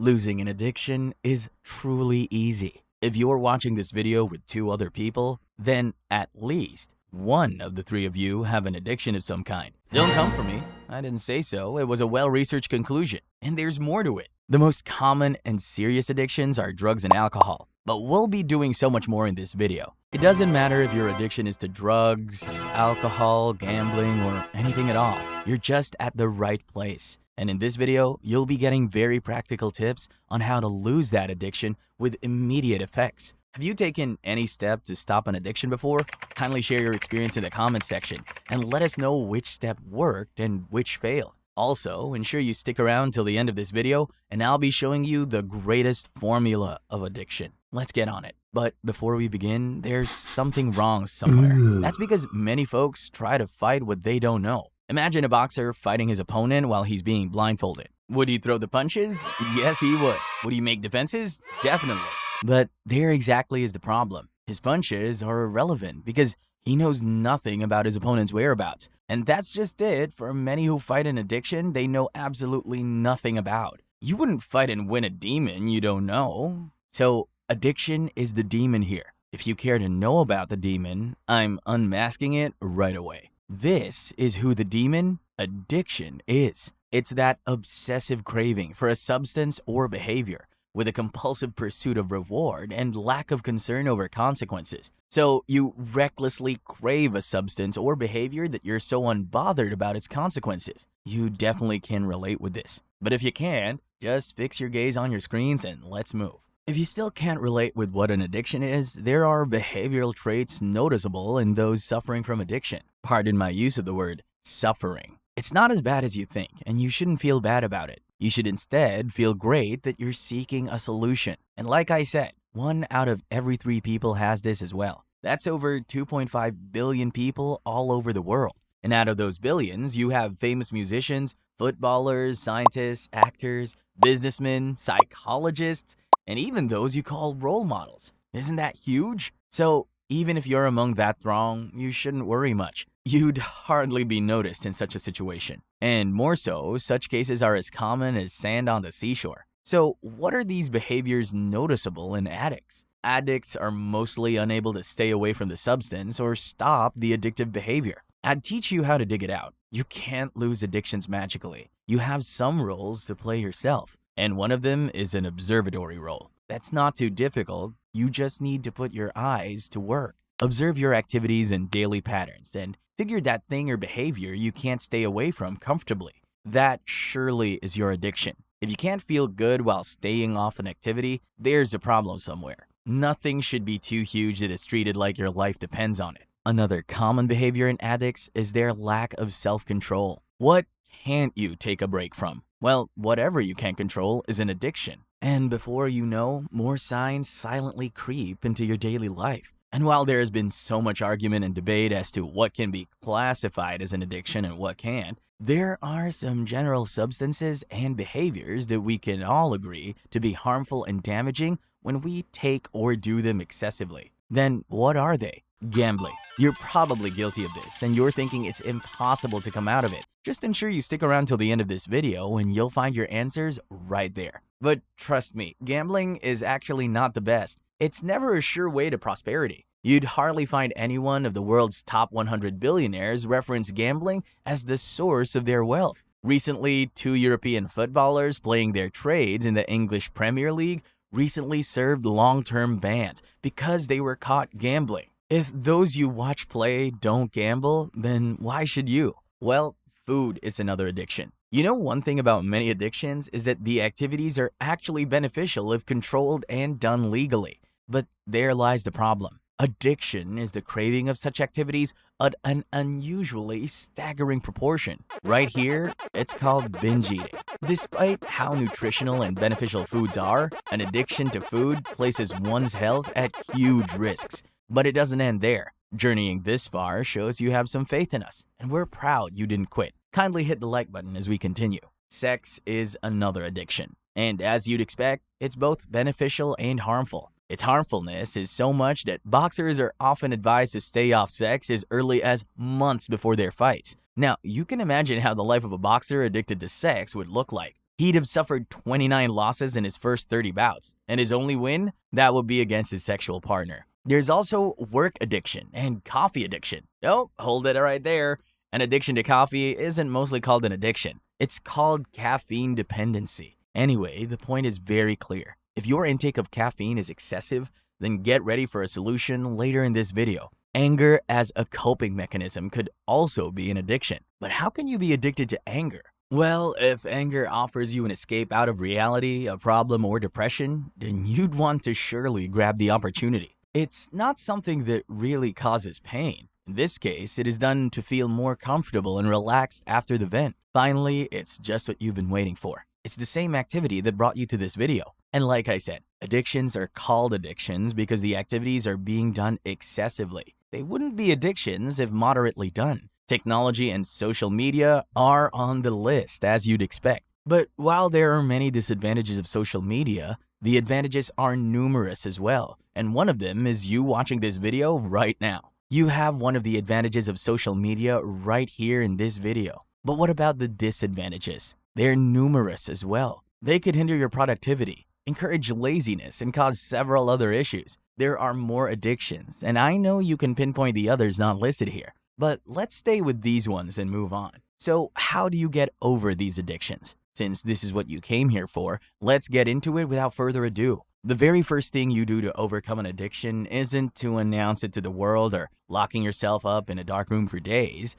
Losing an addiction is truly easy. If you're watching this video with two other people, then at least one of the three of you have an addiction of some kind. Don't come for me. I didn't say so. It was a well-researched conclusion. And there's more to it. The most common and serious addictions are drugs and alcohol. But we'll be doing so much more in this video. It doesn't matter if your addiction is to drugs, alcohol, gambling, or anything at all. You're just at the right place. And in this video, you'll be getting very practical tips on how to lose that addiction with immediate effects. Have you taken any step to stop an addiction before? Kindly share your experience in the comments section and let us know which step worked and which failed. Also, ensure you stick around till the end of this video and I'll be showing you the greatest formula of addiction. Let's get on it. But before we begin, there's something wrong somewhere. That's because many folks try to fight what they don't know. Imagine a boxer fighting his opponent while he's being blindfolded. Would he throw the punches? Yes, he would. Would he make defenses? Definitely. But there exactly is the problem. His punches are irrelevant because he knows nothing about his opponent's whereabouts. And that's just it. For many who fight an addiction, they know absolutely nothing about. You wouldn't fight and win a demon you don't know. So addiction is the demon here. If you care to know about the demon, I'm unmasking it right away. This is who the demon, addiction, is. It's that obsessive craving for a substance or behavior with a compulsive pursuit of reward and lack of concern over consequences. So you recklessly crave a substance or behavior that you're so unbothered about its consequences. You definitely can relate with this. But if you can't, just fix your gaze on your screens and let's move. If you still can't relate with what an addiction is, there are behavioral traits noticeable in those suffering from addiction. Pardon my use of the word suffering. It's not as bad as you think, and you shouldn't feel bad about it. You should instead feel great that you're seeking a solution. And like I said, 1 out of every 3 people has this as well. That's over 2.5 billion people all over the world. And out of those billions, you have famous musicians, footballers, scientists, actors, businessmen, psychologists, and even those you call role models. Isn't that huge? So even if you're among that throng, you shouldn't worry much. You'd hardly be noticed in such a situation. And more so, such cases are as common as sand on the seashore. So what are these behaviors noticeable in addicts? Addicts are mostly unable to stay away from the substance or stop the addictive behavior. I'd teach you how to dig it out. You can't lose addictions magically. You have some roles to play yourself. And one of them is an observatory role. That's not too difficult. You just need to put your eyes to work. Observe your activities and daily patterns and figure that thing or behavior you can't stay away from comfortably. That surely is your addiction. If you can't feel good while staying off an activity, there's a problem somewhere. Nothing should be too huge that is treated like your life depends on it. Another common behavior in addicts is their lack of self-control. What can't you take a break from? Well, whatever you can't control is an addiction. And before you know, more signs silently creep into your daily life. And while there has been so much argument and debate as to what can be classified as an addiction and what can't, there are some general substances and behaviors that we can all agree to be harmful and damaging when we take or do them excessively. Then what are they? Gambling. You're probably guilty of this and you're thinking it's impossible to come out of it. Just ensure you stick around till the end of this video and you'll find your answers right there. But trust me, gambling is actually not the best. It's never a sure way to prosperity. You'd hardly find anyone of the world's top 100 billionaires reference gambling as the source of their wealth. Recently, 2 European footballers playing their trades in the English Premier League recently served long-term bans because they were caught gambling. If those you watch play don't gamble, then why should you? Well, food is another addiction. You know, one thing about many addictions is that the activities are actually beneficial if controlled and done legally. But there lies the problem. Addiction is the craving of such activities at an unusually staggering proportion. Right here, it's called binge eating. Despite how nutritional and beneficial foods are, an addiction to food places one's health at huge risks. But it doesn't end there. Journeying this far shows you have some faith in us, and we're proud you didn't quit. Kindly hit the like button as we continue. Sex is another addiction, and as you'd expect, it's both beneficial and harmful. Its harmfulness is so much that boxers are often advised to stay off sex as early as months before their fights. Now, you can imagine how the life of a boxer addicted to sex would look like. he'd have suffered 29 losses in his first 30 bouts, and his only win, that would be against his sexual partner. There's also work addiction and coffee addiction. Oh, hold it right there. An addiction to coffee isn't mostly called an addiction. It's called caffeine dependency. Anyway, the point is very clear. If your intake of caffeine is excessive, then get ready for a solution later in this video. Anger as a coping mechanism could also be an addiction. But how can you be addicted to anger? Well, if anger offers you an escape out of reality, a problem, or depression, then you'd want to surely grab the opportunity. It's not something that really causes pain. In this case, it is done to feel more comfortable and relaxed after the vent. Finally, it's just what you've been waiting for. It's the same activity that brought you to this video. And like I said, addictions are called addictions because the activities are being done excessively. They wouldn't be addictions if moderately done. Technology and social media are on the list, as you'd expect. But while there are many disadvantages of social media, the advantages are numerous as well. And one of them is you watching this video right now. You have one of the advantages of social media right here in this video. But what about the disadvantages? They're numerous as well. They could hinder your productivity, encourage laziness, and cause several other issues. There are more addictions, and I know you can pinpoint the others not listed here. But let's stay with these ones and move on. So how do you get over these addictions? Since this is what you came here for, let's get into it without further ado. The very first thing you do to overcome an addiction isn't to announce it to the world or locking yourself up in a dark room for days.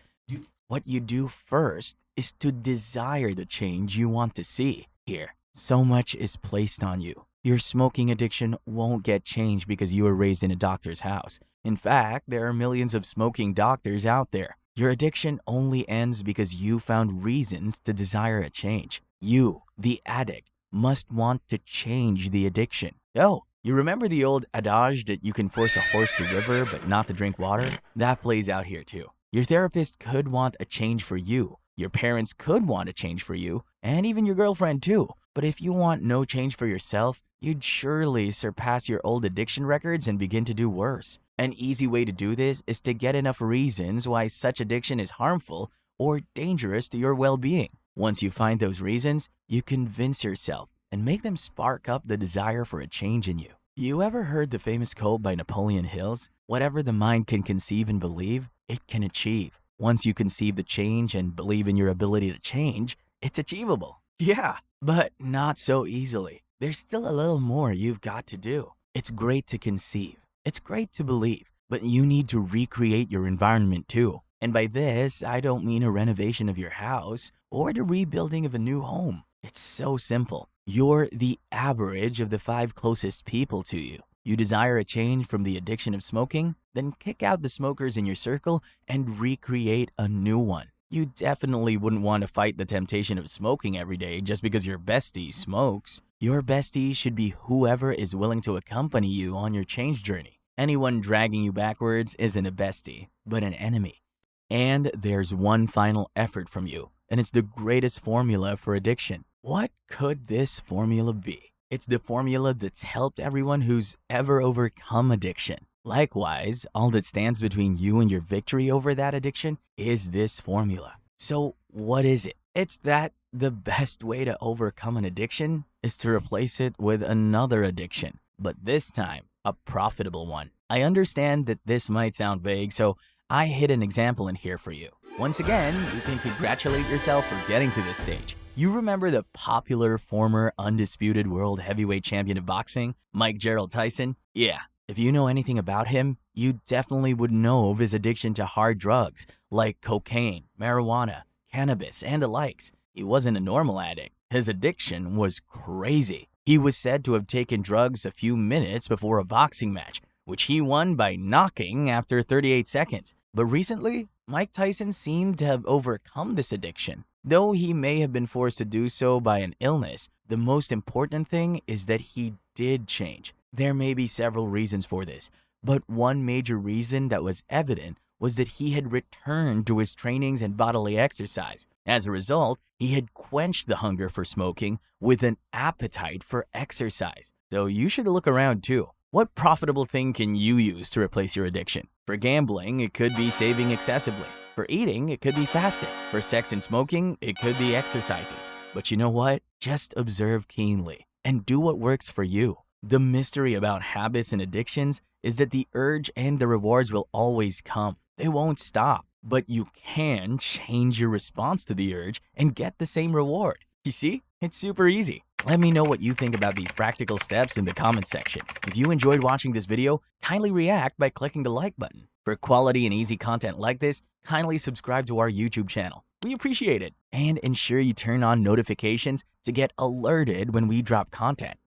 What you do first is to desire the change you want to see. Here, so much is placed on you. Your smoking addiction won't get changed because you were raised in a doctor's house. In fact, there are millions of smoking doctors out there. Your addiction only ends because you found reasons to desire a change. You, the addict, must want to change the addiction. Oh, you remember the old adage that you can force a horse to river but not to drink water? That plays out here too. Your therapist could want a change for you. Your parents could want a change for you, and even your girlfriend too. But if you want no change for yourself, you'd surely surpass your old addiction records and begin to do worse. An easy way to do this is to get enough reasons why such addiction is harmful or dangerous to your well-being. Once you find those reasons, you convince yourself and make them spark up the desire for a change in you. You ever heard the famous quote by Napoleon Hills? Whatever the mind can conceive and believe, it can achieve. Once you conceive the change and believe in your ability to change, it's achievable. Yeah, but not so easily. There's still a little more you've got to do. It's great to conceive. It's great to believe, but you need to recreate your environment too. And by this, I don't mean a renovation of your house or the rebuilding of a new home. It's so simple. You're the average of the 5 closest people to you. You desire a change from the addiction of smoking? Then kick out the smokers in your circle and recreate a new one. You definitely wouldn't want to fight the temptation of smoking every day just because your bestie smokes. Your bestie should be whoever is willing to accompany you on your change journey. Anyone dragging you backwards isn't a bestie, but an enemy. And there's one final effort from you, and it's the greatest formula for addiction. What could this formula be? It's the formula that's helped everyone who's ever overcome addiction. Likewise, all that stands between you and your victory over that addiction is this formula. So what is it? It's that the best way to overcome an addiction is to replace it with another addiction, but this time, a profitable one. I understand that this might sound vague, so I hid an example in here for you. Once again, you can congratulate yourself for getting to this stage. You remember the popular former undisputed world heavyweight champion of boxing, Mike Gerald Tyson? Yeah, if you know anything about him, you definitely would know of his addiction to hard drugs like cocaine, marijuana, cannabis, and the likes. He wasn't a normal addict. His addiction was crazy. He was said to have taken drugs a few minutes before a boxing match, which he won by knocking after 38 seconds. But recently, Mike Tyson seemed to have overcome this addiction. Though he may have been forced to do so by an illness, the most important thing is that he did change. There may be several reasons for this, but one major reason that was evident was that he had returned to his trainings and bodily exercise. As a result, he had quenched the hunger for smoking with an appetite for exercise. So you should look around too. What profitable thing can you use to replace your addiction? For gambling, it could be saving excessively. For eating, it could be fasting. For sex and smoking, it could be exercises. But you know what? Just observe keenly and do what works for you. The mystery about habits and addictions is that the urge and the rewards will always come. They won't stop. But you can change your response to the urge and get the same reward. You see? It's super easy. Let me know what you think about these practical steps in the comments section. If you enjoyed watching this video, kindly react by clicking the like button. For quality and easy content like this, kindly subscribe to our YouTube channel. We appreciate it. And ensure you turn on notifications to get alerted when we drop content.